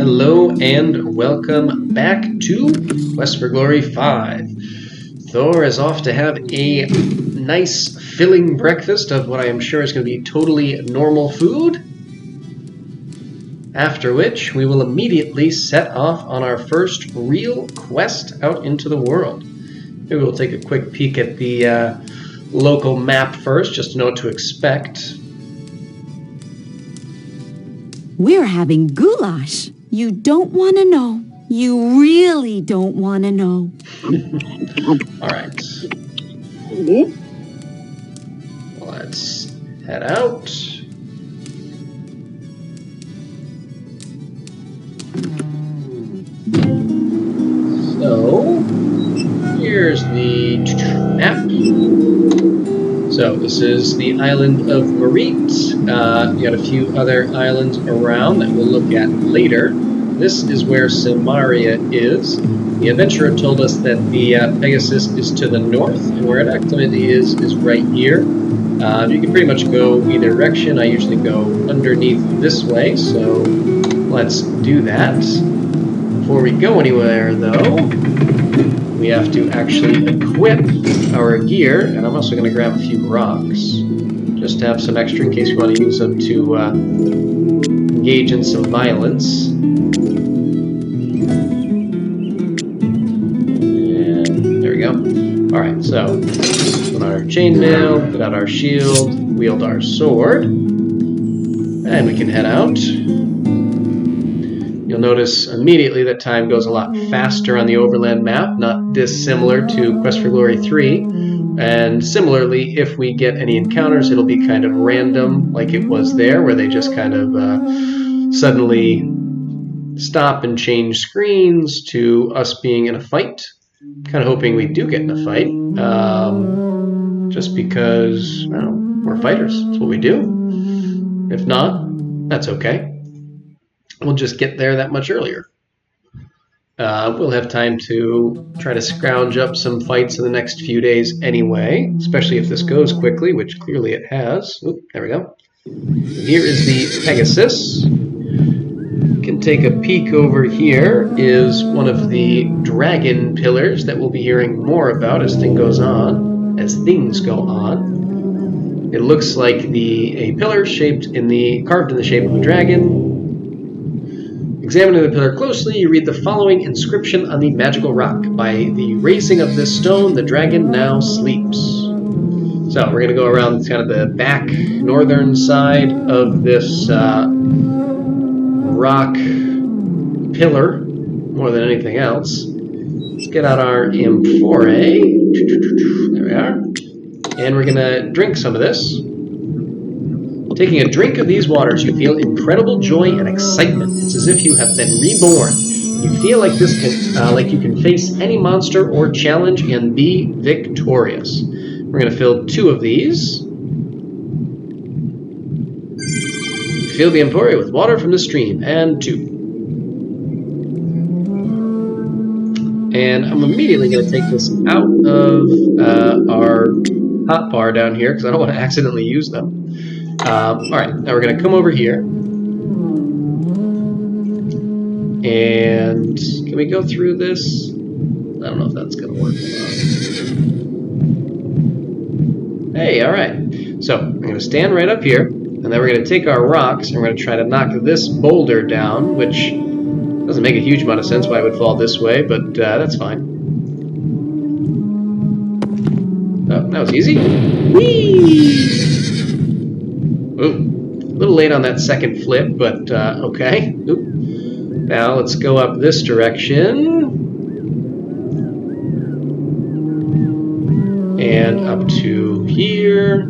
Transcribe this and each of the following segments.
Hello and welcome back to Quest for Glory 5. Thor is off to have a nice filling breakfast of what I am sure is going to be totally normal food. After which we will immediately set off on our first real quest out into the world. Maybe we'll take a quick peek at the local map first just to know what to expect. We're having goulash. You don't want to know. You really don't want to know. All right. Let's head out. So, here's the map. So, this is the island of Marit. You got a few other islands around that we'll look at later. This is where Samaria is. The adventurer told us that the Pegasus is to the north, and where it actually is right here. You can pretty much go either direction. I usually go underneath this way, so let's do that. Before we go anywhere, though, we have to actually equip our gear, and I'm also going to grab a few rocks, just to have some extra in case we want to use them to engage in some violence. And there we go. Alright, so put on our chainmail, put out our shield, wield our sword, and we can head out. You'll notice immediately that time goes a lot faster on the overland map, not dissimilar to Quest for Glory 3. And similarly, if we get any encounters, it'll be kind of random, like it was there, where they just kind of suddenly stop and change screens to us being in a fight. Kind of hoping we do get in a fight, just because, well, we're fighters. That's what we do. If not, that's okay. We'll just get there that much earlier. We'll have time to try to scrounge up some fights in the next few days anyway, especially if this goes quickly, which clearly it has. Oop, there we go. Here is the Pegasus. You can take a peek over here is one of the dragon pillars that we'll be hearing more about as things go on. It looks like a pillar carved in the shape of a dragon. Examining the pillar closely, you read the following inscription on the magical rock. By the raising of this stone, the dragon now sleeps. So we're going to go around kind of the back northern side of this rock pillar, more than anything else. Let's get out our amphora. There we are. And we're going to drink some of this. Taking a drink of these waters, you feel incredible joy and excitement. It's as if you have been reborn. You feel like you can face any monster or challenge and be victorious. We're going to fill 2 of these. Fill the amphora with water from the stream, and 2. And I'm immediately going to take this out of our hotbar down here because I don't want to accidentally use them. Alright, now we're going to come over here. And can we go through this? I don't know if that's going to work. Hey, alright. So, we're going to stand right up here, and then we're going to take our rocks, and we're going to try to knock this boulder down, which doesn't make a huge amount of sense why it would fall this way, but that's fine. Oh, that was easy. Whee! Ooh, a little late on that second flip, but okay. Oop. Now let's go up this direction. And up to here.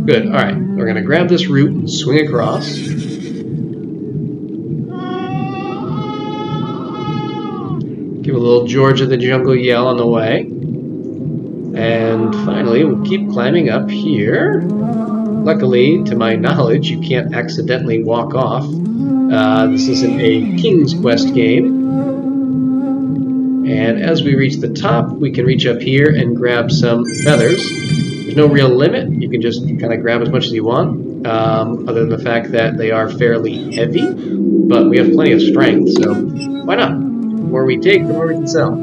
Good, alright. We're going to grab this root and swing across. Give a little George of the Jungle yell on the way. And finally, we'll keep climbing up here. Luckily, to my knowledge, you can't accidentally walk off. This isn't a King's Quest game. And as we reach the top, we can reach up here and grab some feathers. There's no real limit. You can just kind of grab as much as you want. other than the fact that they are fairly heavy, but we have plenty of strength, so why not? The more we take, the more we can sell.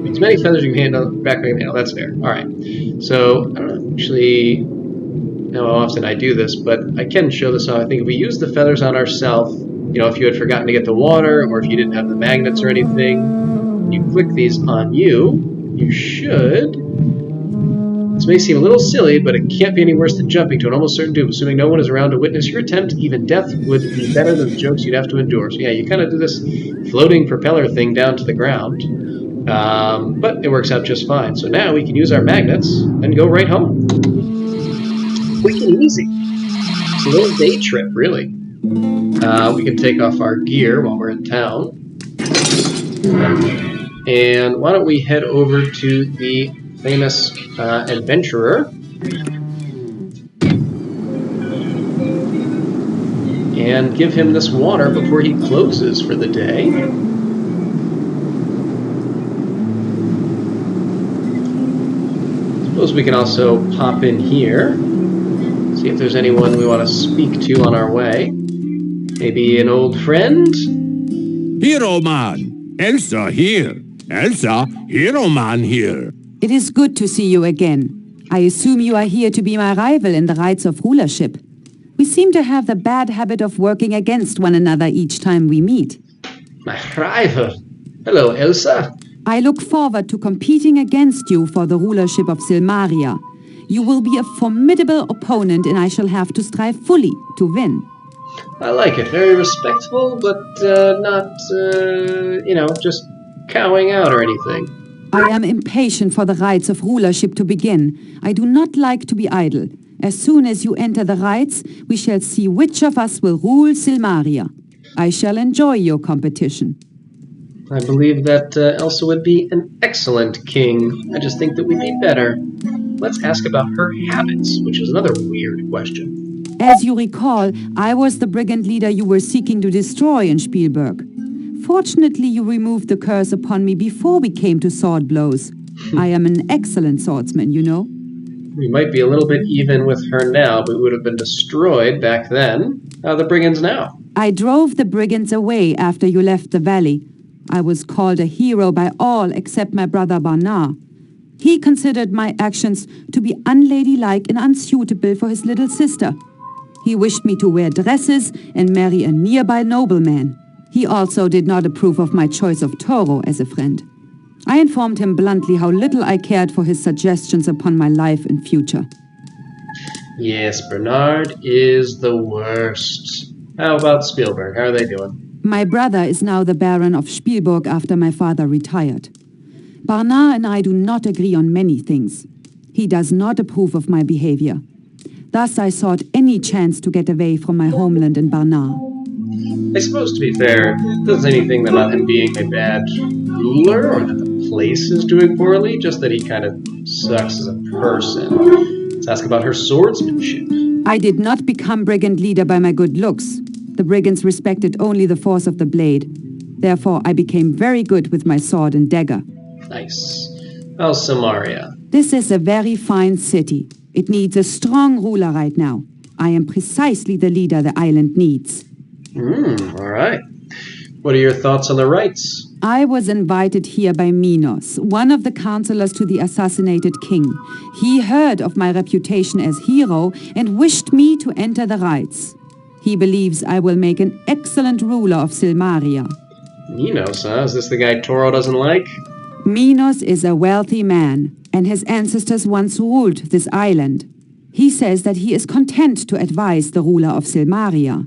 As many feathers you can handle, back we can handle. That's fair. All right. So I don't actually know how often I do this, but I can show this off. I think if we use the feathers on ourselves, if you had forgotten to get the water, or if you didn't have the magnets or anything, and you click these on you, you should. This may seem a little silly, but it can't be any worse than jumping to an almost certain doom, assuming no one is around to witness your attempt. Even death would be better than the jokes you'd have to endure. So yeah, you kind of do this floating propeller thing down to the ground. But it works out just fine. So now we can use our magnets and go right home. Quick and easy. It's a little day trip, really. We can take off our gear while we're in town. And why don't we head over to the famous adventurer and give him this water before he closes for the day. Suppose we can also pop in here, see if there's anyone we want to speak to on our way. Maybe an old friend? Hero Man! Elsa here! Elsa, Hero Man here! It is good to see you again. I assume you are here to be my rival in the rights of rulership. We seem to have the bad habit of working against one another each time we meet. My rival? Hello, Elsa. I look forward to competing against you for the rulership of Silmaria. You will be a formidable opponent and I shall have to strive fully to win. I like it. Very respectful, but not, just cowing out or anything. I am impatient for the rites of rulership to begin. I do not like to be idle. As soon as you enter the rites, we shall see which of us will rule Silmaria. I shall enjoy your competition. I believe that Elsa would be an excellent king. I just think that we'd be better. Let's ask about her habits, which is another weird question. As you recall, I was the brigand leader you were seeking to destroy in Spielberg. Fortunately, you removed the curse upon me before we came to sword blows. I am an excellent swordsman, you know. We might be a little bit even with her now, but we would have been destroyed back then. How are the brigands now? I drove the brigands away after you left the valley. I was called a hero by all except my brother Barnard. He considered my actions to be unladylike and unsuitable for his little sister. He wished me to wear dresses and marry a nearby nobleman. He also did not approve of my choice of Toro as a friend. I informed him bluntly how little I cared for his suggestions upon my life and future. Yes, Bernard is the worst. How about Spielberg? How are they doing? My brother is now the Baron of Spielberg after my father retired. Barnard and I do not agree on many things. He does not approve of my behavior. Thus I sought any chance to get away from my homeland in Barnard. I suppose, to be fair, it doesn't say anything about him being a bad ruler or that the place is doing poorly, just that he kind of sucks as a person. Let's ask about her swordsmanship. I did not become brigand leader by my good looks. The brigands respected only the force of the blade. Therefore, I became very good with my sword and dagger. Nice. How's Samaria? This is a very fine city. It needs a strong ruler right now. I am precisely the leader the island needs. All right. What are your thoughts on the rites? I was invited here by Minos, one of the counselors to the assassinated king. He heard of my reputation as hero and wished me to enter the rites. He believes I will make an excellent ruler of Silmaria. Minos, huh? Is this the guy Toro doesn't like? Minos is a wealthy man, and his ancestors once ruled this island. He says that he is content to advise the ruler of Silmaria.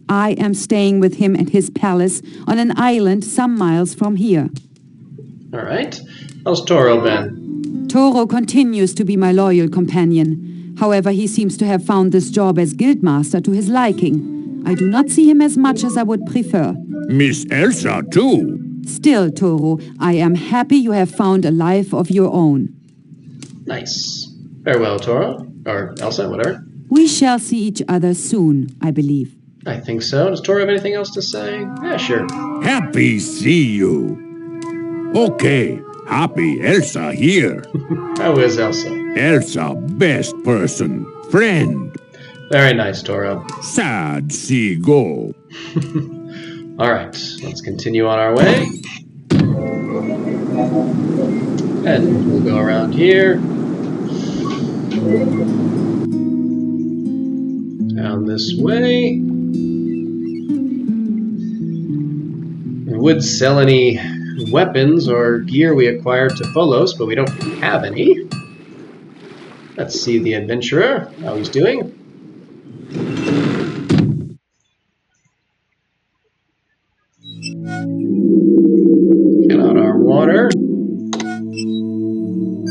I am staying with him at his palace on an island some miles from here. All right. How's Toro been? Toro continues to be my loyal companion. However, he seems to have found this job as guildmaster to his liking. I do not see him as much as I would prefer. Miss Elsa, too. Still, Toro, I am happy you have found a life of your own. Nice. Farewell, Toro. Or Elsa, whatever. We shall see each other soon, I believe. I think so. Does Toro have anything else to say? Yeah, sure. Happy see you. Okay, happy Elsa here. How is Elsa? Elsa, best person. Friend. Very nice, Toro. Sad see go. All right, let's continue on our way. And we'll go around here. Down this way. We would sell any weapons or gear we acquired to Folos, but we don't have any. Let's see the adventurer, how he's doing. Get out our water.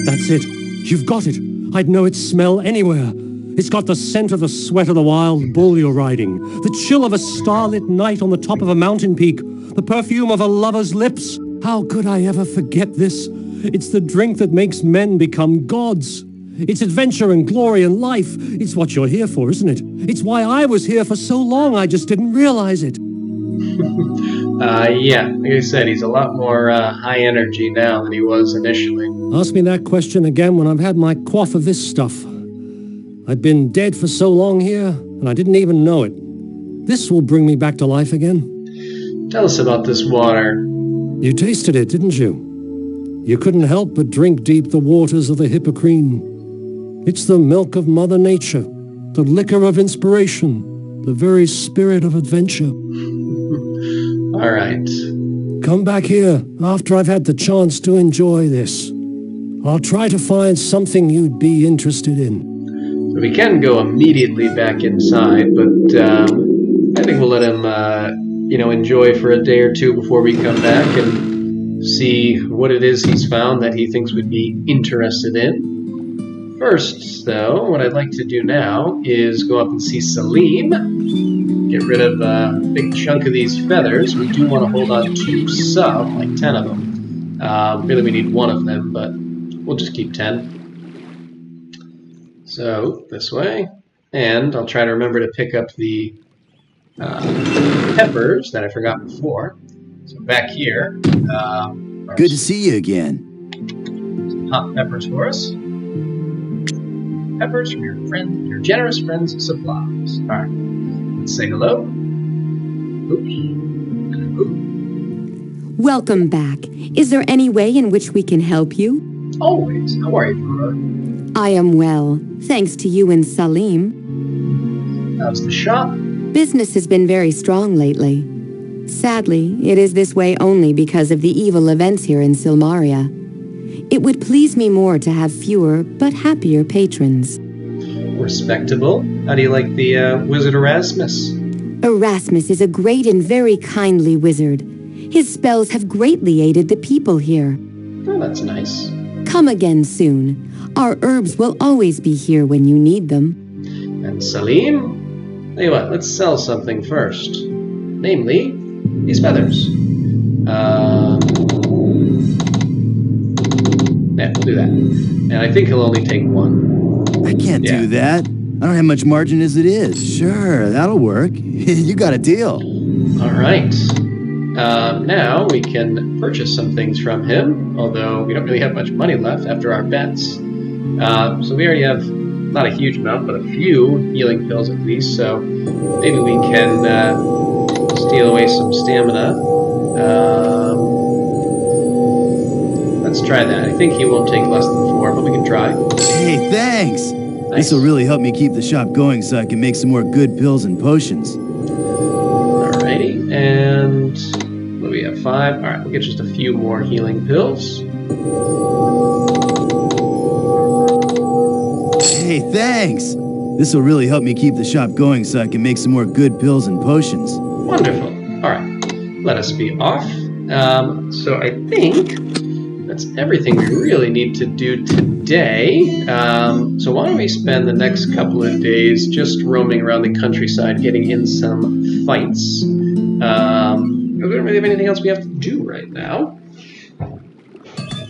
That's it. You've got it. I'd know its smell anywhere. It's got the scent of the sweat of the wild bull you're riding, the chill of a starlit night on the top of a mountain peak, the perfume of a lover's lips. How could I ever forget this? It's the drink that makes men become gods. It's adventure and glory and life. It's what you're here for, isn't it? It's why I was here for so long, I just didn't realize it. Yeah, like I said, he's a lot more high energy now than he was initially. Ask me that question again when I've had my quaff of this stuff. I'd been dead for so long here, and I didn't even know it. This will bring me back to life again. Tell us about this water. You tasted it, didn't you? You couldn't help but drink deep the waters of the Hippocrene. It's the milk of Mother Nature, the liquor of inspiration, the very spirit of adventure. All right. Come back here after I've had the chance to enjoy this. I'll try to find something you'd be interested in. So we can go immediately back inside, but I think we'll let him, enjoy for a day or two before we come back and see what it is he's found that he thinks we'd be interested in. First, though, what I'd like to do now is go up and see Salim, get rid of a big chunk of these feathers. We do want to hold on to some, like 10 of them. Really, we need one of them, but we'll just keep 10. So, this way. And I'll try to remember to pick up the peppers that I forgot before. So back here. Good to see you again. Some hot peppers for us. Peppers from your generous friend's supplies. All right, let's say hello. Oops. Welcome back. Is there any way in which we can help you? Always. How are you, Thor? I am well, thanks to you and Salim. How's the shop? Business has been very strong lately. Sadly, it is this way only because of the evil events here in Silmaria. It would please me more to have fewer but happier patrons. Respectable. How do you like the wizard Erasmus? Erasmus is a great and very kindly wizard. His spells have greatly aided the people here. Oh, that's nice. Come again soon. Our herbs will always be here when you need them. And Salim? Tell you what, let's sell something first. Namely, these feathers. Yeah, we'll do that. And I think he'll only take one. I can't do that. I don't have much margin as it is. Sure, that'll work. You got a deal. All right. Now we can purchase some things from him, although we don't really have much money left after our bets. So we already have not a huge amount, but a few healing pills at least, so maybe we can steal away some stamina. Let's try that. I think he won't take less than 4, but we can try. Hey, thanks. Nice. This will really help me keep the shop going so I can make some more good pills and potions. Alrighty, and what do we have? 5? Alright, we'll get just a few more healing pills. Hey, thanks. This will really help me keep the shop going so I can make some more good pills and potions. Wonderful. Alright, let us be off. So I think that's everything we really need to do today. So why don't we spend the next couple of days just roaming around the countryside, getting in some fights. We don't really have anything else we have to do right now.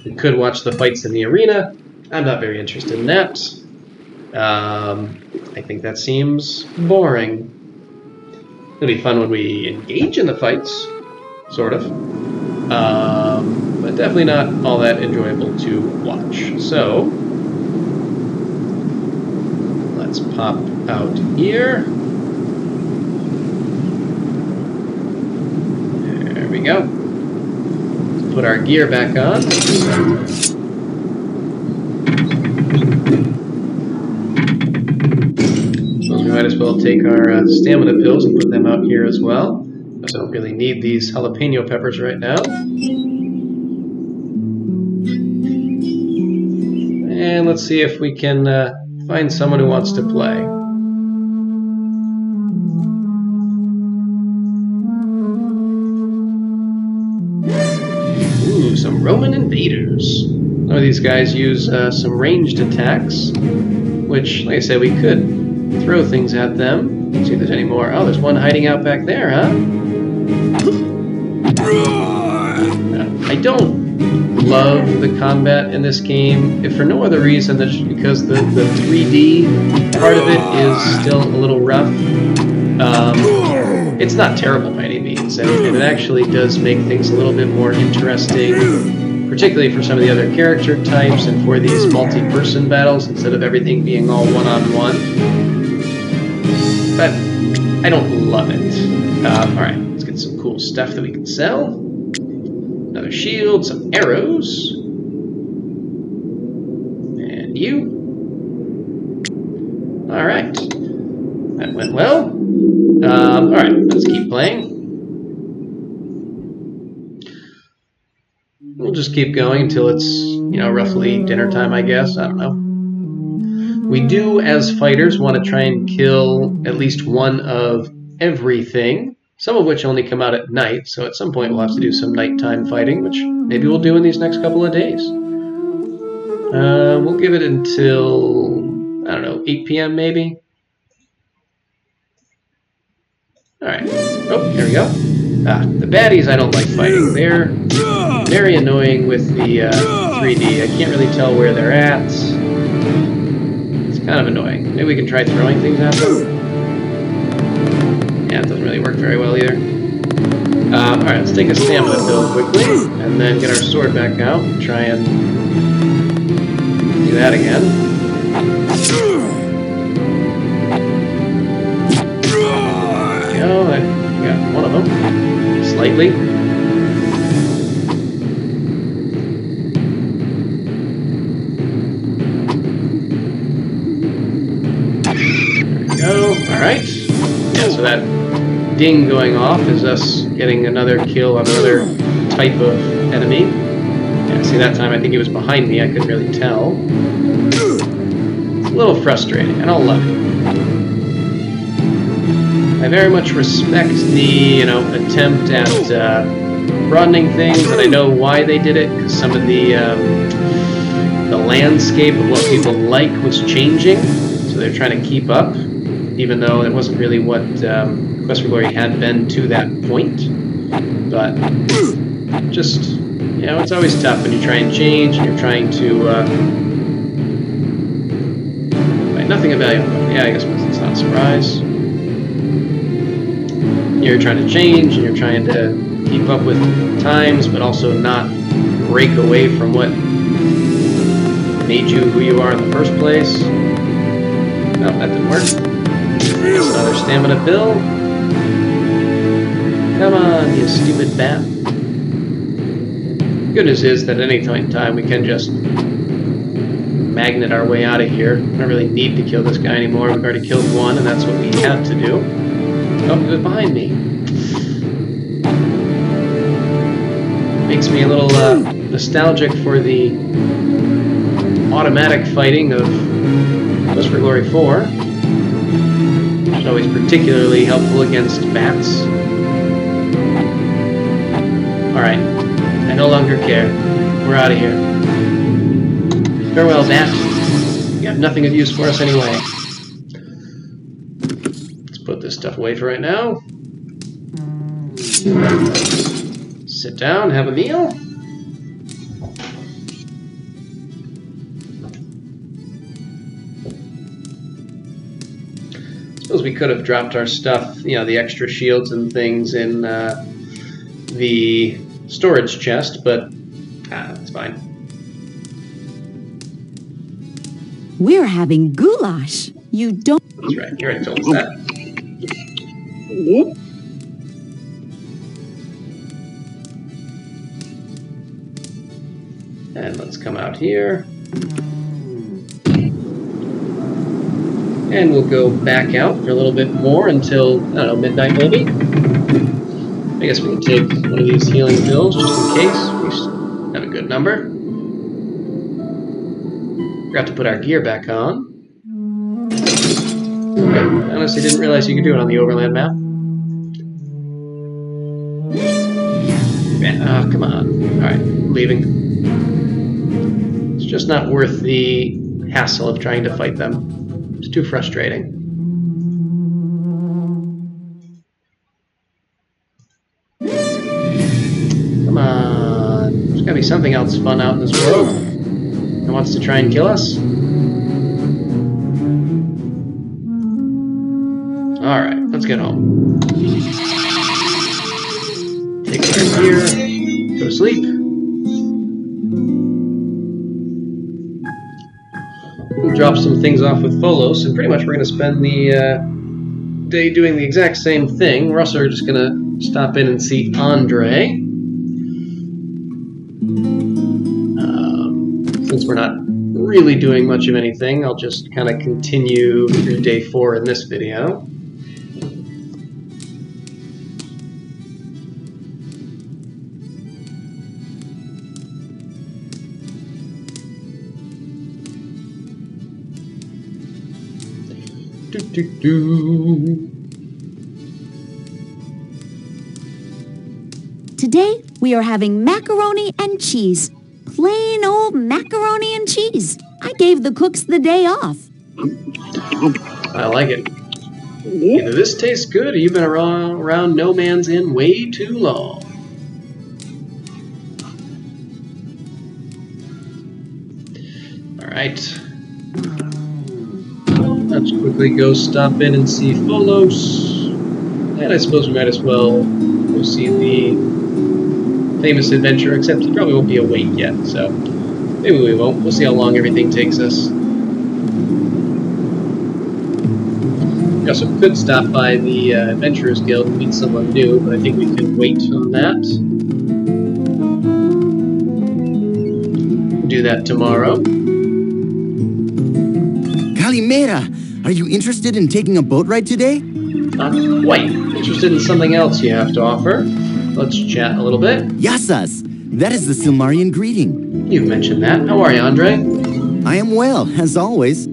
We could watch the fights in the arena. I'm not very interested in that. I think that seems boring. It'll be fun when we engage in the fights, sort of. But definitely not all that enjoyable to watch. So, let's pop out here. There we go. Let's put our gear back on. Suppose we might as well take our stamina pills and put them out here as well. Because I don't really need these jalapeno peppers right now. And let's see if we can find someone who wants to play. Ooh, some Roman invaders. Some of these guys use some ranged attacks, which, like I said, we could throw things at them. Let's see if there's any more. Oh, there's one hiding out back there, huh? I don't love the combat in this game, if for no other reason than just because the 3D part of it is still a little rough. It's not terrible by any means, and it actually does make things a little bit more interesting, particularly for some of the other character types and for these multi-person battles instead of everything being all one-on-one. But I don't love it. Alright, let's get some cool stuff that we can sell. Another shield, some arrows. And you. Alright. That went well. Alright, let's keep playing. We'll just keep going until it's, roughly dinner time, I guess. I don't know. We do, as fighters, want to try and kill at least one of everything. Some of which only come out at night, so at some point we'll have to do some nighttime fighting, which maybe we'll do in these next couple of days. We'll give it until, I don't know, 8 p.m. maybe? Alright. Oh, here we go. The baddies I don't like fighting. They're very annoying with the 3D. I can't really tell where they're at. It's kind of annoying. Maybe we can try throwing things at them. Yeah, it doesn't really work very well either. Alright, let's take a stamina pill quickly, and then get our sword back out and try and do that again. There we go, I got one of them. Slightly. There we go, alright. Yeah, so that ding going off is us getting another kill on another type of enemy. Yeah, see, that time I think he was behind me. I couldn't really tell. It's a little frustrating. I don't love it. I very much respect the, attempt at broadening things, and I know why they did it, because some of the landscape of what people like was changing, so they're trying to keep up, even though it wasn't really what Quest for Glory had been to that point. But just, it's always tough when you try and change and you're trying to find nothing of value. Yeah, I guess it's not a surprise. You're trying to change and you're trying to keep up with times, but also not break away from what made you who you are in the first place. No, that didn't work. Here's another stamina pill. Come on, you stupid bat. Good news is that at any point in time we can just magnet our way out of here. We don't really need to kill this guy anymore. We've already killed one, and that's what we had to do. Oh, he was behind me. Makes me a little nostalgic for the automatic fighting of Quest for Glory 4. Which is always particularly helpful against bats. Alright, I no longer care. We're out of here. Farewell, bat. You have nothing of use for us anyway. Let's put this stuff away for right now. Sit down, have a meal. Suppose we could have dropped our stuff, the extra shields and things in the storage chest, but that's fine. We're having goulash. You don't... That's right, you already told us that. And let's come out here. And we'll go back out for a little bit more until, I don't know, midnight maybe? I guess we can take one of these healing pills just in case. We have a good number. Forgot to put our gear back on. Okay. I honestly didn't realize you could do it on the overland map. Oh, come on. Alright, leaving. It's just not worth the hassle of trying to fight them. It's too frustrating. Come on. There's gotta be something else fun out in this world. That wants to try and kill us? Alright, let's get home. Take our gear. Go to sleep. We'll drop some things off with Folos, and pretty much we're going to spend the day doing the exact same thing. We're also just going to stop in and see Andre. Since we're not really doing much of anything, I'll just kind of continue through day 4 in this video. Today, we are having macaroni and cheese. Plain old macaroni and cheese. I gave the cooks the day off. I like it. Either this tastes good or you've been around No Man's Inn way too long. Alright. Let's quickly go stop in and see Folos. And I suppose we might as well go see the famous adventure, except he probably won't be awake yet, so maybe we won't. We'll see how long everything takes us. We also could stop by the Adventurers Guild and meet someone new, but I think we can wait on that. Do that tomorrow. Calimera, are you interested in taking a boat ride today? Not quite. Interested in something else you have to offer. Let's chat a little bit. Yasas, that is the Silmarian greeting. You've mentioned that. How are you, Andre? I am well, as always.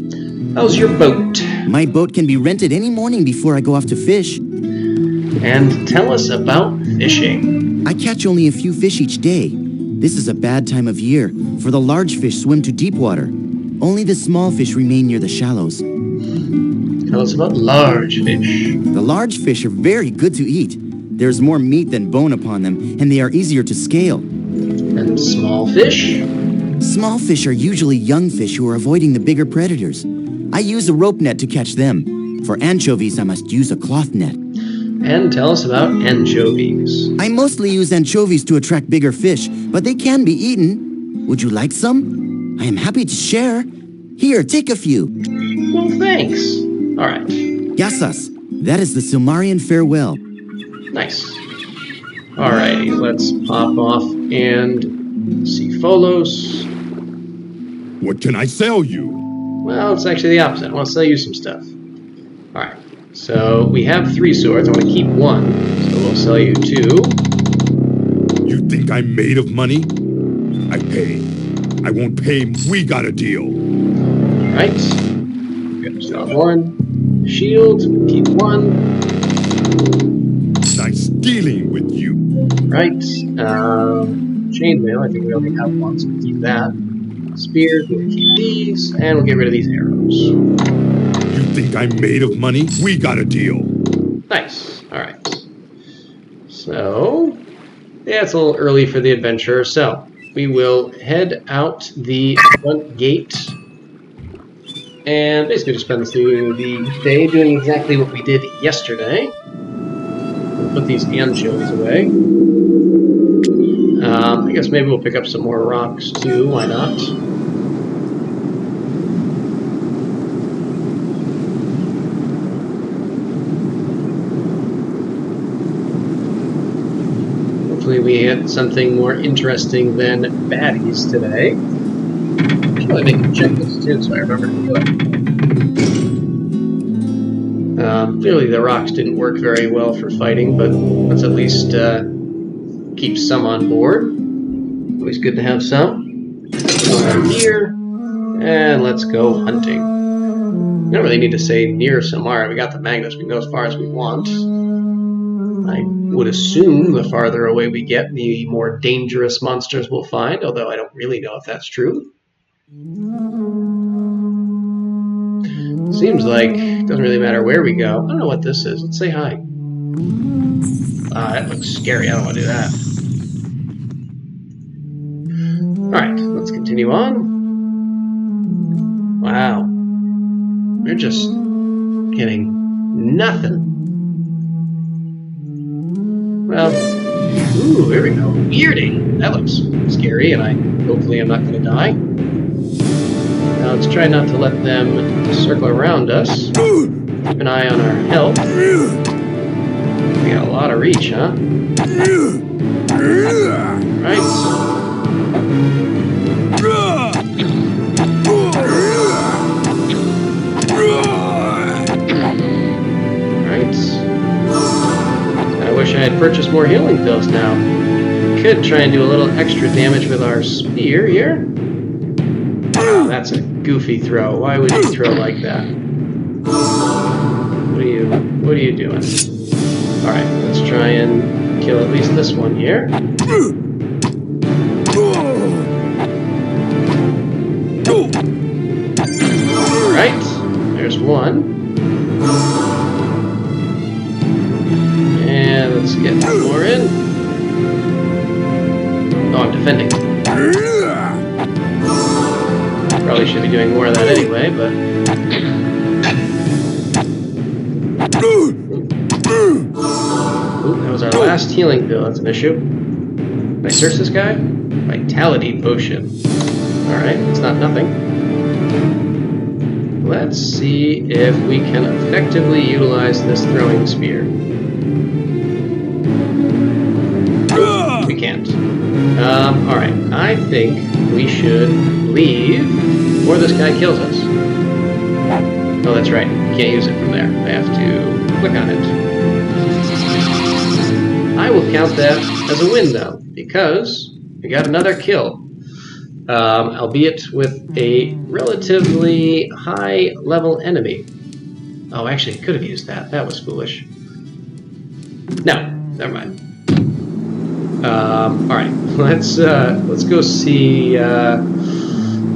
How's your boat? My boat can be rented any morning before I go off to fish. And tell us about fishing. I catch only a few fish each day. This is a bad time of year, for the large fish swim to deep water. Only the small fish remain near the shallows. Tell us about large fish. The large fish are very good to eat. There's more meat than bone upon them, and they are easier to scale. And small fish? Small fish are usually young fish who are avoiding the bigger predators. I use a rope net to catch them. For anchovies, I must use a cloth net. And tell us about anchovies. I mostly use anchovies to attract bigger fish, but they can be eaten. Would you like some? I am happy to share. Here, take a few. Well, thanks. All right. Yasas, that is the Silmarian farewell. Nice. Alrighty, let's pop off and see Folos. What can I sell you? Well, it's actually the opposite. I want to sell you some stuff. Alright, so we have 3 swords. I want to keep 1, so we'll sell you 2. You think I'm made of money? I pay. I won't pay. We got a deal. Alright. We're going to sell 1. Shield, keep 1. Nice dealing with you. Right. Chainmail, I think we only have 1, so we'll keep that. Spears, we'll keep these, and we'll get rid of these arrows. You think I'm made of money? We got a deal. Nice. Alright. So, yeah, it's a little early for the adventure, so we will head out the front gate and basically just spend through the day doing exactly what we did yesterday. We'll put these anchovies away. I guess maybe we'll pick up some more rocks too, why not? Hopefully we hit something more interesting than baddies today. Should probably make a checklist too, so I remember to do it. Clearly the rocks didn't work very well for fighting, but let's at least keep some on board. Always good to have some. Go down here, and let's go hunting. We don't really need to say near Samara. We got the Magnus. We can go as far as we want. I would assume the farther away we get, the more dangerous monsters we'll find, although I don't really know if that's true. Seems like it doesn't really matter where we go. I don't know what this is. Let's say hi. That looks scary. I don't want to do that. Alright, let's continue on. Wow. We're just getting nothing. Well, ooh, here we go. Weirding. That looks scary, and hopefully I'm not going to die. Now let's try not to let them circle around us. Keep an eye on our health. We got a lot of reach, huh? Right. I wish I had purchased more healing pills now. Could try and do a little extra damage with our spear here. Oh, that's a goofy throw. Why would you throw like that? What are you doing? Alright, let's try and kill at least this one here. Alright, there's one. And let's get more in. Oh, I'm defending. Probably should be doing more of that anyway, but... Ooh, that was our last healing pill. That's an issue. Can I search this guy? Vitality potion. Alright, it's not nothing. Let's see if we can effectively utilize this throwing spear. We can't. Alright, I think we should leave before this guy kills us. Oh, that's right. We can't use it from there. I have to click on it. I will count that as a win, though, because we got another kill. Albeit with a relatively high-level enemy. Oh, actually, I could have used that. That was foolish. No, never mind. Alright, let's go see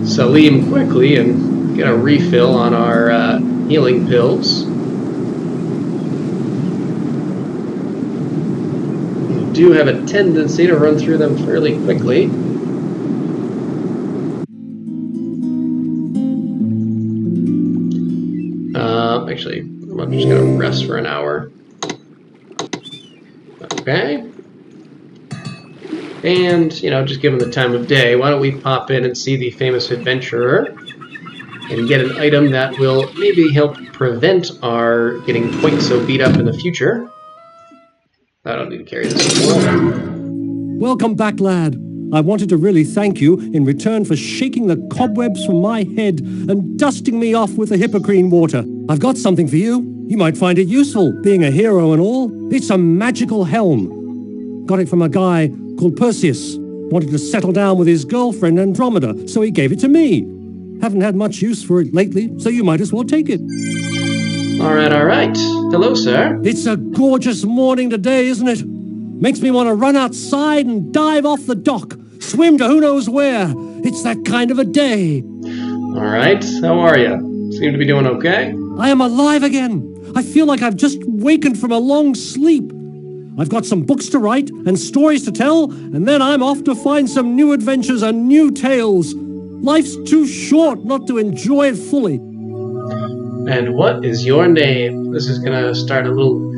Salim quickly and get a refill on our healing pills. We do have a tendency to run through them fairly quickly. Actually, I'm just going to rest for an hour. Okay. And, just given the time of day, why don't we pop in and see the famous adventurer and get an item that will maybe help prevent our getting quite so beat up in the future. I don't need to carry this anymore. Welcome back, lad. I wanted to really thank you in return for shaking the cobwebs from my head and dusting me off with the hippocrene water. I've got something for you. You might find it useful, being a hero and all. It's a magical helm. Got it from a guy called Perseus. Wanted to settle down with his girlfriend Andromeda, so he gave it to me. Haven't had much use for it lately, so you might as well take it. All right. Hello, sir. It's a gorgeous morning today, isn't it? Makes me want to run outside and dive off the dock, swim to who knows where. It's that kind of a day. All right. How are you? Seem to be doing okay? I am alive again. I feel like I've just wakened from a long sleep. I've got some books to write and stories to tell, and then I'm off to find some new adventures and new tales. Life's too short not to enjoy it fully. And what is your name? This is going to start a little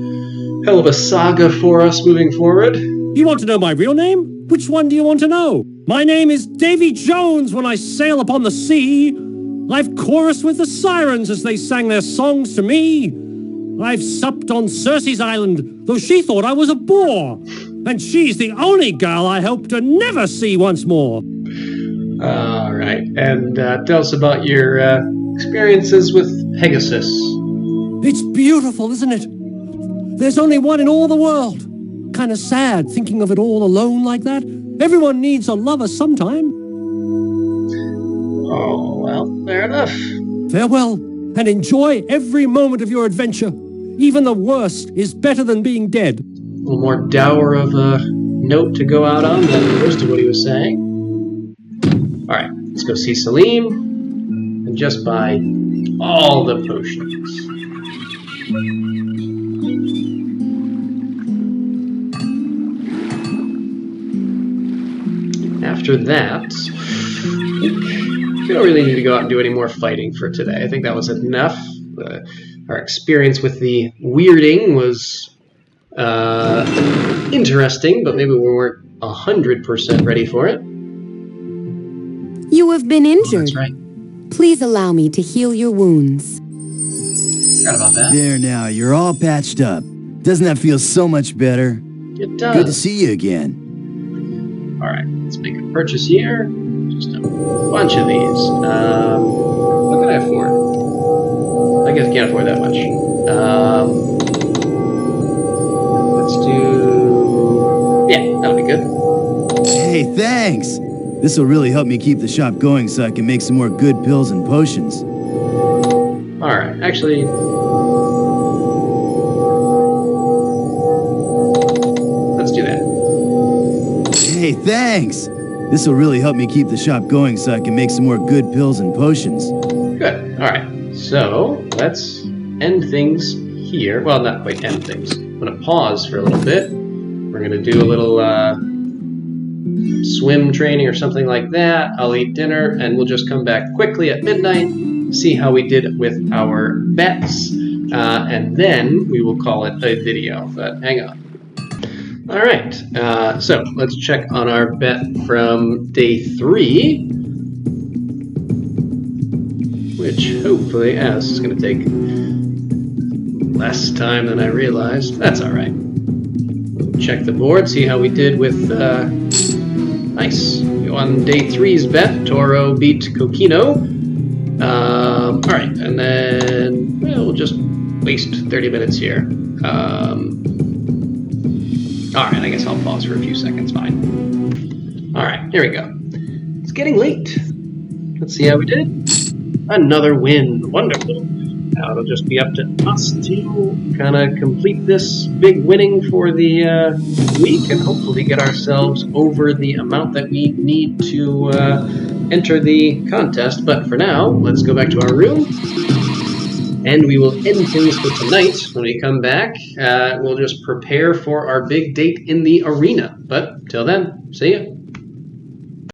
hell of a saga for us moving forward. You want to know my real name? Which one do you want to know? My name is Davy Jones when I sail upon the sea. I've chorused with the sirens as they sang their songs to me. I've supped on Circe's island, though she thought I was a bore. And she's the only girl I hope to never see once more. All right. And tell us about your experiences with Pegasus. It's beautiful, isn't it? There's only one in all the world. Kind of sad thinking of it all alone like that. Everyone needs a lover sometime. Oh, well, fair enough. Farewell, and enjoy every moment of your adventure. Even the worst is better than being dead. A little more dour of a note to go out on than the rest of what he was saying. All right, let's go see Salim and just buy all the potions. After that, we don't really need to go out and do any more fighting for today. I think that was enough. Our experience with the weirding was interesting, but maybe we weren't 100% ready for it. You have been injured. That's right. Please allow me to heal your wounds. Forgot about that. There now, you're all patched up. Doesn't that feel so much better? It does. Good to see you again. All right, let's make a purchase here. Just a bunch of these. What can I afford? I guess I can't afford that much. Let's do... Yeah, that'll be good. Hey, thanks! This will really help me keep the shop going so I can make some more good pills and potions. All right, actually... let's do that. Hey, thanks! This will really help me keep the shop going so I can make some more good pills and potions. Good. All right. So let's end things here. Well, not quite end things. I'm going to pause for a little bit. We're going to do a little swim training or something like that. I'll eat dinner, and we'll just come back quickly at midnight, see how we did with our bets, and then we will call it a video. But hang on. All right, so let's check on our bet from day 3, which hopefully, this is going to take less time than I realized. That's all right. Check the board, see how we did with, nice. On day 3's bet, Toro beat Kokino. All right, and then we'll just waste 30 minutes here. All right, I guess I'll pause for a few seconds, fine. All right, here we go. It's getting late. Let's see how we did. Another win, wonderful. Now it'll just be up to us to kind of complete this big winning for the week and hopefully get ourselves over the amount that we need to enter the contest. But for now, let's go back to our room. And we will end things for tonight. When we come back, we'll just prepare for our big date in the arena. But till then, see ya.